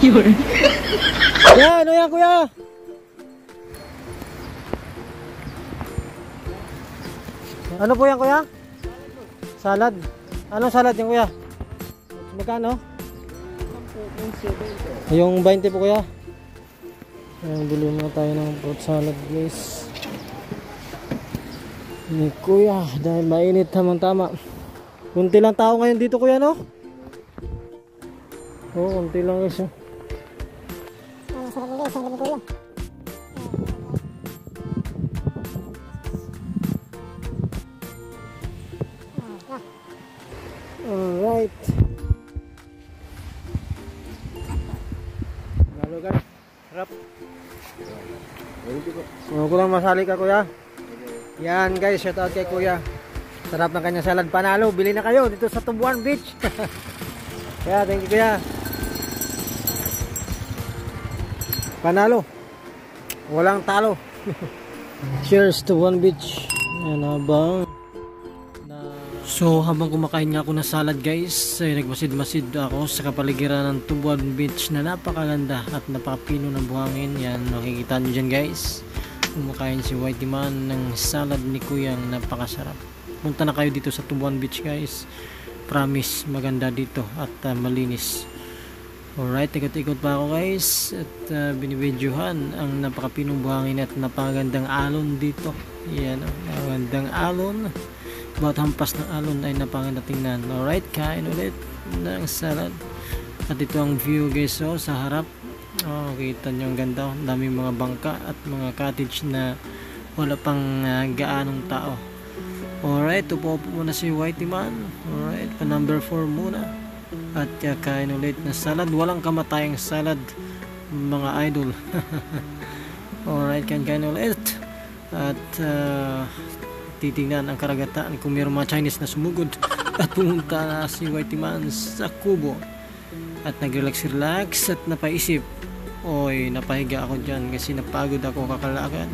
Kuya, ano yan kuya? Ano po yan kuya? Salad. Anong salad yan kuya? Magkano? Yung 20 po kuya. Ayan, bili muna tayo ng fruit salad guys. Ni kuya, dahil mainit tamang tama. Kunti lang tao ngayon dito kuya no? Oo, kunti lang guys. Sarap guys, ang gabi kuya. Alright. Lalo guys, harap. Ko lang masali ka kuya. Yan guys, shout out kay kuya. Sarap ng kanyang salad, panalo. Bili na kayo dito sa Tubuan Beach. Kaya thank you kuya. Panalo. Walang talo. Cheers to Tubuan Beach. Yan habang So habang kumakain nga ako ng salad guys, ay nagmasid-masid ako sa kapaligiran ng Tubuan Beach na napakaganda at napakapino ng buhangin. Yan, makikita nyo dyan guys. Kumakain si Whitey Man ng salad ni Kuyang, napakasarap. Punta na kayo dito sa Tubuan Beach guys. Promise, maganda dito at malinis. Alright, ikot-ikot pa ako guys at binibidyohan ang napakapinong buhangin at napakagandang alon dito. Yan, napakagandang alon. Bawat hampas ng alon ay napakaganda tingnan. Alright, kain ulit ng salad. At ito ang view guys, oh, sa harap. Oh, kita nyo ang ganda. Daming mga bangka at mga cottage na wala pang gaanong tao. Alright, upo muna si Whitey Man. Alright, pa number 4 muna. At kain ulit na salad. Walang kamatayang salad, mga idol. Alright, kain ulit. At titingnan ang karagatan kung mayroong mga Chinese na sumugod. At pumunta na si Whitey Man sa kubo. At nag-relax at napaisip. Oy, napahiga ako dyan kasi napagod ako kakalakad.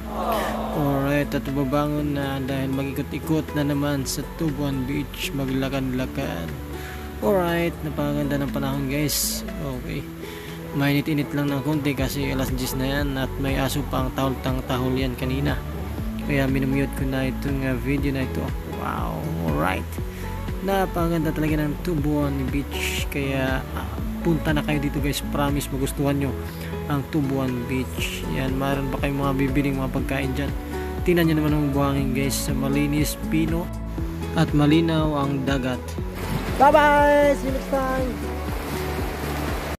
Alright, at babangon na dahil mag-ikot-ikot na naman sa Tubuan Beach, maglakad-lakad. Alright, napakaganda ng panahon guys. Okay, mainit-init lang ng konti kasi alas 10 na yan at may aso pa ang tahol yan kanina. Kaya minumute ko na itong video na ito. Wow, alright. Napakaganda talaga ng Tubuan Beach. Kaya punta na kayo dito guys. Promise magustuhan nyo ang Tubuan Beach. Yan, mayroon pa kayong mga bibiling mga pagkain dyan. Tingnan nyo naman ang buhangin guys. Malinis, pino at malinaw ang dagat. Bye bye! See you next time!